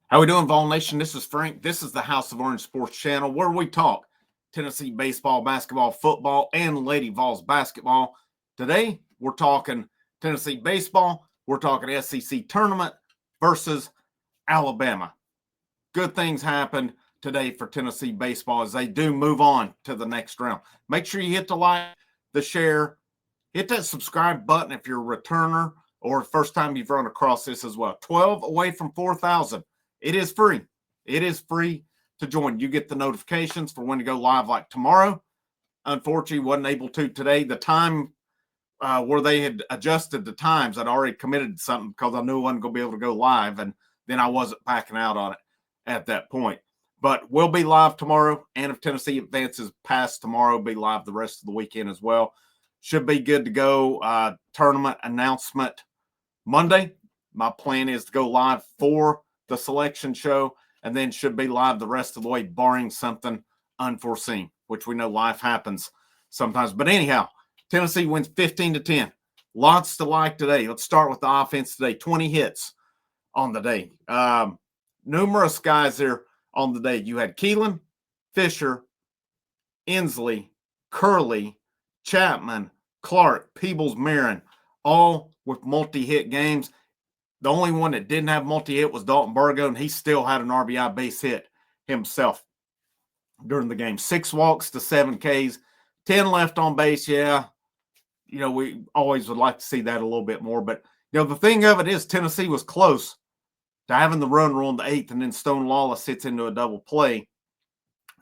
How we doing, Vol Nation? This is Frank. This is the House of Orange Sports Channel, where we talk Tennessee baseball, basketball, football, and Lady Vols basketball. Today, we're talking Tennessee baseball. We're talking SEC tournament versus Alabama. Good things happened today for Tennessee baseball as they do move on to the next round. Make sure you hit the like, the share, hit that subscribe button if you're a returner or first time you've run across this as well. 12 away from 4,000. It is free. It is free to join. You get the notifications for when to go live like tomorrow. Unfortunately, wasn't able to today. The time where they had adjusted the times, I'd already committed to something because I knew I wasn't going to be able to go live, and then I wasn't backing out on it at that point. But we'll be live tomorrow, and if Tennessee advances past tomorrow, be live the rest of the weekend as well. Should be good to go. Tournament announcement Monday. My plan is to go live for the selection show, and then should be live the rest of the way, barring something unforeseen, which we know life happens sometimes. But anyhow, Tennessee wins 15-10. Lots to like today. Let's start with the offense today. 20 hits on the day. Numerous guys there on the day. You had Keelan, Fisher, Inslee, Curley, Chapman, Clark, Peebles, Marin, all with multi-hit games. The only one that didn't have multi-hit was Dalton Burgo, and he still had an RBI base hit himself during the game. 6 walks to 7 Ks, 10 left on base. Yeah, we always would like to see that a little bit more. But, the thing of it is Tennessee was close to having the run rule in the 8th, and then Stone Lawless hits into a double play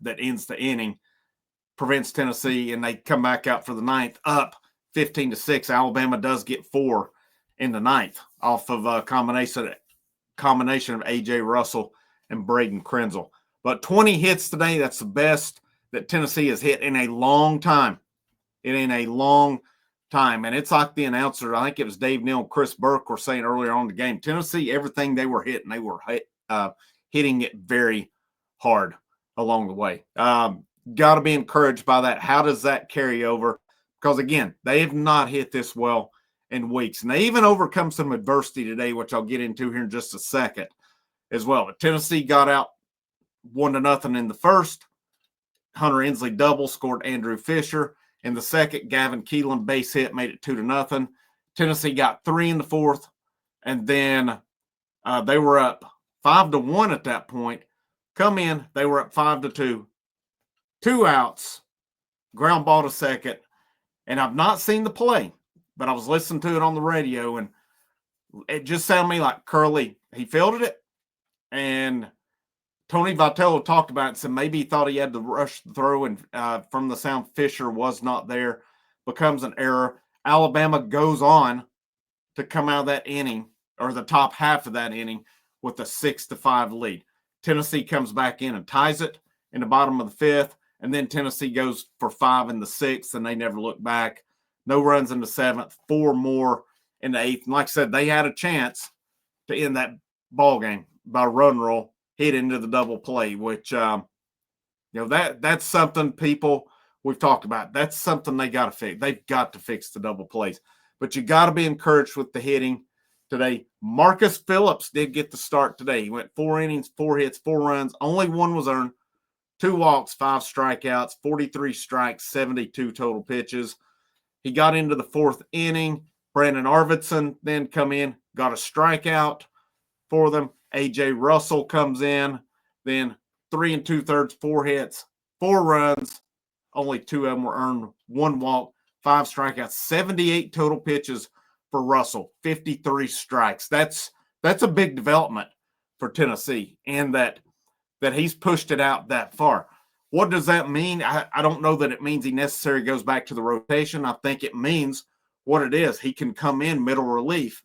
that ends the inning, prevents Tennessee, and they come back out for the 9th up 15-6. Alabama does get 4 in the 9th off of a combination of A.J. Russell and Braden Krenzel. But 20 hits today, that's the best that Tennessee has hit in a long time. And it's like the announcer, I think it was Dave Neal and Chris Burke were saying earlier on in the game, Tennessee, everything they were hitting, they were hitting it very hard along the way. Got to be encouraged by that. How does that carry over? Because, again, they have not hit this well in weeks. And they even overcome some adversity today, which I'll get into here in just a second as well. But Tennessee got out 1-0 in the first. Hunter Inslee double scored Andrew Fisher. In the second, Gavin Keelan base hit made it 2-0. Tennessee got 3 in the fourth. And then they were up 5-1 at that point. Come in, they were up 5-2. 2 outs, ground ball to second. And I've not seen the play, but I was listening to it on the radio, and it just sounded to me like Curley, he fielded it, and Tony Vitello talked about it and said maybe he thought he had to rush the throw, and from the sound, Fisher was not there. Becomes an error. Alabama goes on to come out of that inning, or the top half of that inning, with a 6-5 lead. Tennessee comes back in and ties it in the bottom of the 5th, and then Tennessee goes for 5 in the 6th, and they never look back. No runs in the 7th, 4 more in the 8th. And like I said, they had a chance to end that ball game by run roll, hit into the double play, which, that's something people we've talked about. That's something they got to fix. They've got to fix the double plays. But you got to be encouraged with the hitting today. Marcus Phillips did get the start today. He went 4 innings, 4 hits, 4 runs. Only 1 was earned. 2 walks, 5 strikeouts, 43 strikes, 72 total pitches. He got into the 4th inning. Brandon Arvidsson then come in, got a strikeout for them. A.J. Russell comes in, then 3 2/3, 4 hits, 4 runs. Only 2 of them were earned, 1 walk, 5 strikeouts, 78 total pitches for Russell, 53 strikes. That's a big development for Tennessee, and that he's pushed it out that far. What does that mean? I don't know that it means he necessarily goes back to the rotation. I think it means what it is. He can come in middle relief,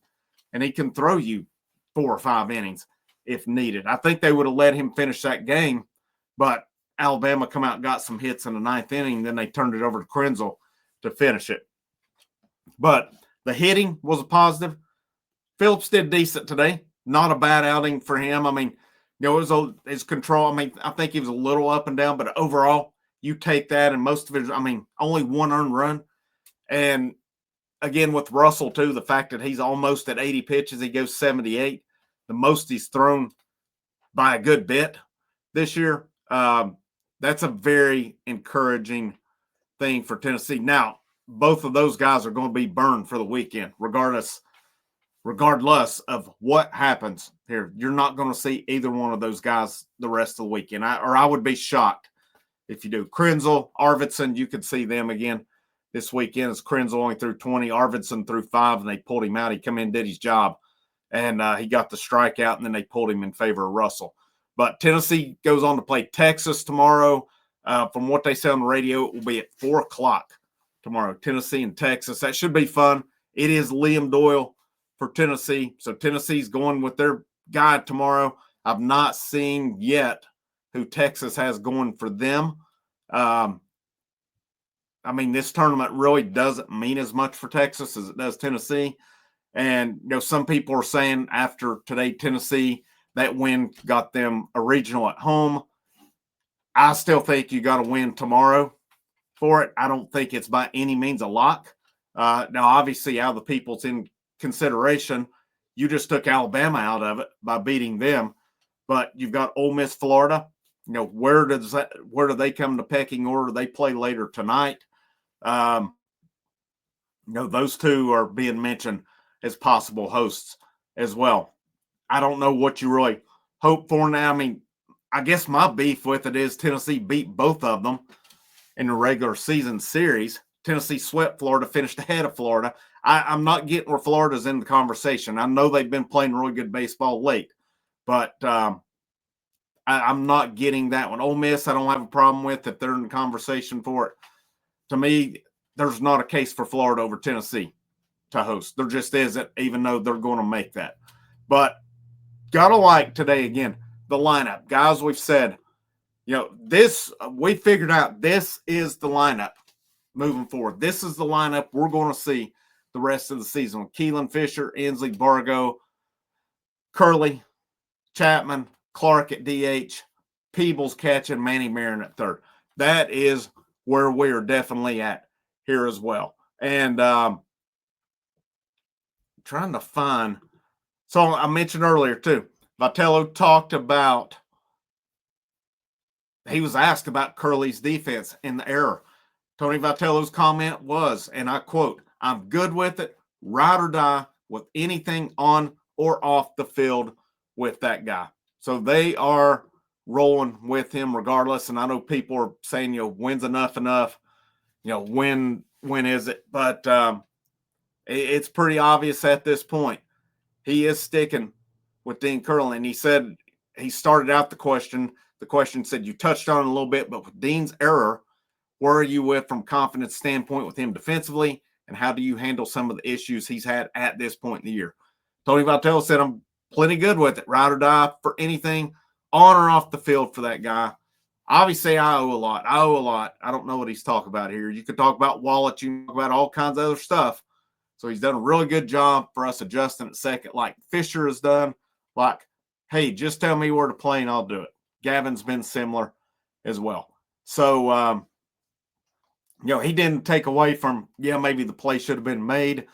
and he can throw you 4 or 5 innings if needed. I think they would have let him finish that game, but Alabama come out and got some hits in the 9th inning. Then they turned it over to Krenzel to finish it. But the hitting was a positive. Phillips did decent today. Not a bad outing for him. I mean, it was his control. I mean, I think he was a little up and down, but overall, you take that, and most of it, only 1 earned run. And again, with Russell, too, the fact that he's almost at 80 pitches, he goes 78. The most he's thrown by a good bit this year. That's a very encouraging thing for Tennessee. Now, both of those guys are going to be burned for the weekend, regardless of what happens here. You're not going to see either one of those guys the rest of the weekend. I would be shocked if you do. Krenzel, Arvidsson, you could see them again this weekend. As Krenzel only threw 20, Arvidsson threw 5, and they pulled him out. He come in, did his job, and he got the strikeout, and then they pulled him in favor of Russell. But Tennessee goes on to play Texas tomorrow. From what they say on the radio, it will be at 4 o'clock tomorrow, Tennessee and Texas. That should be fun. It is Liam Doyle for Tennessee. So Tennessee's going with their guy tomorrow. I've not seen yet who Texas has going for them. I mean, this tournament really doesn't mean as much for Texas as it does Tennessee. And, some people are saying after today, Tennessee, that win got them a regional at home. I still think you got to win tomorrow for it. I don't think it's by any means a lock. Now, obviously, out of the people's in consideration, you just took Alabama out of it by beating them. But you've got Ole Miss, Florida. Where do they come to pecking order? They play later tonight. Those two are being mentioned as possible hosts as well. I don't know what you really hope for now. I mean, I guess my beef with it is Tennessee beat both of them in the regular season series. Tennessee swept Florida, finished ahead of Florida. I'm not getting where Florida's in the conversation. I know they've been playing really good baseball late, but I'm not getting that one. Ole Miss, I don't have a problem with if they're in the conversation for it. To me, there's not a case for Florida over Tennessee to host. There just isn't, even though they're going to make that. But got to like today again, the lineup. Guys, we've said, we figured out this is the lineup moving forward. This is the lineup we're going to see the rest of the season with Keelan, Fisher, Inslee, Bargo, Curley, Chapman, Clark at DH, Peebles catching, Manny Marin at third. That is where we are definitely at here as well. And trying to find – so I mentioned earlier too, Vitello talked about – he was asked about Curley's defense and the error. Tony Vitello's comment was, and I quote, "I'm good with it, ride or die with anything on or off the field with that guy." So they are rolling with him regardless. And I know people are saying, when's enough? When is it? But it's pretty obvious at this point. He is sticking with Dean Curley. And he said, he started out the question said, you touched on it a little bit, but with Dean's error, where are you with from confidence standpoint with him defensively? And how do you handle some of the issues he's had at this point in the year? Tony Vitello said, I'm plenty good with it. Ride or die for anything on or off the field for that guy. Obviously, I owe a lot. I don't know what he's talking about here. You could talk about Wallet. You can talk about all kinds of other stuff. So he's done a really good job for us adjusting at second, like Fisher has done. Like, hey, just tell me where to play and I'll do it. Gavin's been similar as well. So, he didn't take away from, maybe the play should have been made.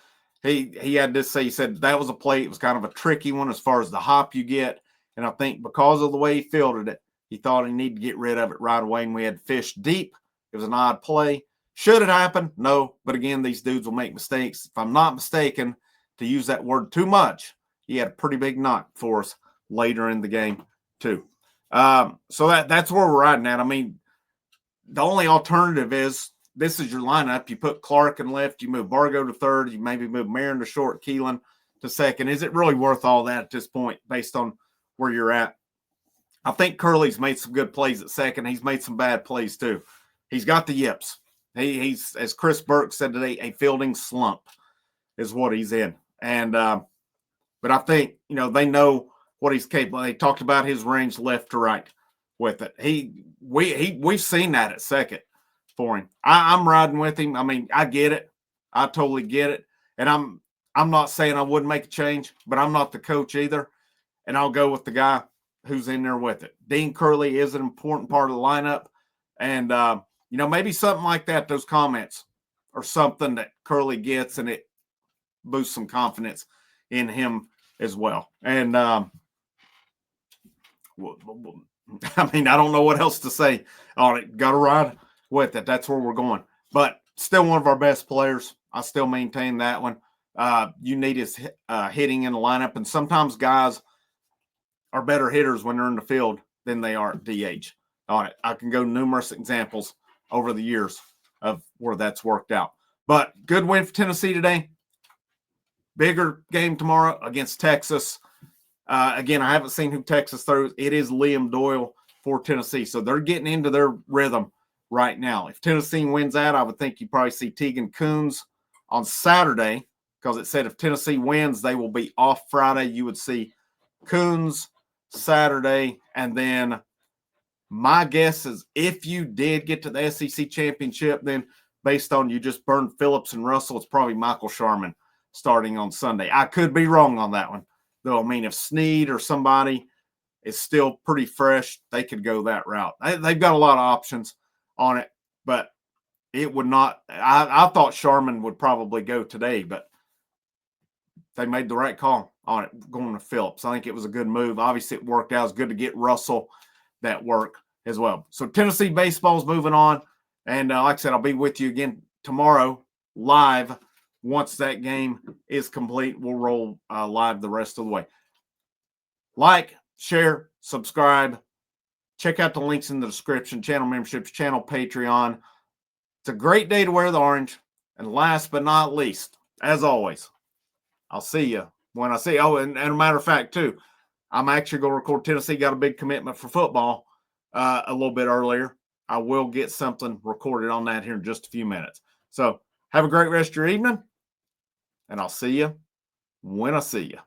He had to say, he said that was a play. It was kind of a tricky one as far as the hop you get. And I think because of the way he fielded it, he thought he needed to get rid of it right away. And we had fish deep. It was an odd play. Should it happen? No. But again, these dudes will make mistakes. If I'm not mistaken, to use that word too much, he had a pretty big knock for us later in the game too. So that's where we're at now. I mean, the only alternative is this is your lineup. You put Clark in left, you move Bargo to third, you maybe move Marin to short, Keelan to second. Is it really worth all that at this point based on where you're at? I think Curley's made some good plays at second. He's made some bad plays too. He's got the yips. He's, as Chris Burke said today, a fielding slump is what he's in. And but I think, they know what he's capable of. They talked about his range left to right with it. We've seen that at second for him. I'm riding with him. I mean, I get it. I totally get it. And I'm not saying I wouldn't make a change, but I'm not the coach either. And I'll go with the guy who's in there with it. Dean Curley is an important part of the lineup. And, maybe something like that, those comments are something that Curley gets and it boosts some confidence in him as well. And I mean, I don't know what else to say on it. Got to ride with it. That's where we're going. But still one of our best players. I still maintain that one. You need his hitting in the lineup. And sometimes guys are better hitters when they're in the field than they are at DH on it. I can go numerous examples over the years of where that's worked out. But good win for Tennessee today. Bigger game tomorrow against Texas. Again, I haven't seen who Texas throws. It is Liam Doyle for Tennessee. So they're getting into their rhythm right now. If Tennessee wins that, I would think you probably see Tegan Coons on Saturday, because it said if Tennessee wins, they will be off Friday. You would see Coons Saturday. And then my guess is if you did get to the SEC championship, then based on you just burned Phillips and Russell, it's probably Michael Sharman starting on Sunday. I could be wrong on that one, though. I mean, if Snead or somebody is still pretty fresh, they could go that route. They've got a lot of options on it, but it would not. I thought Sharman would probably go today, but they made the right call on it, going to Phillips. I think it was a good move. Obviously, it worked out. It's good to get Russell that work as well. So Tennessee baseball is moving on. And like I said, I'll be with you again tomorrow live. Once that game is complete, we'll roll live the rest of the way. Like, share, subscribe. Check out the links in the description, channel memberships, channel Patreon. It's a great day to wear the orange. And last but not least, as always, I'll see you when I see you. Oh, and a matter of fact, too, I'm actually going to record. Tennessee got a big commitment for football a little bit earlier. I will get something recorded on that here in just a few minutes. So have a great rest of your evening, and I'll see you when I see you.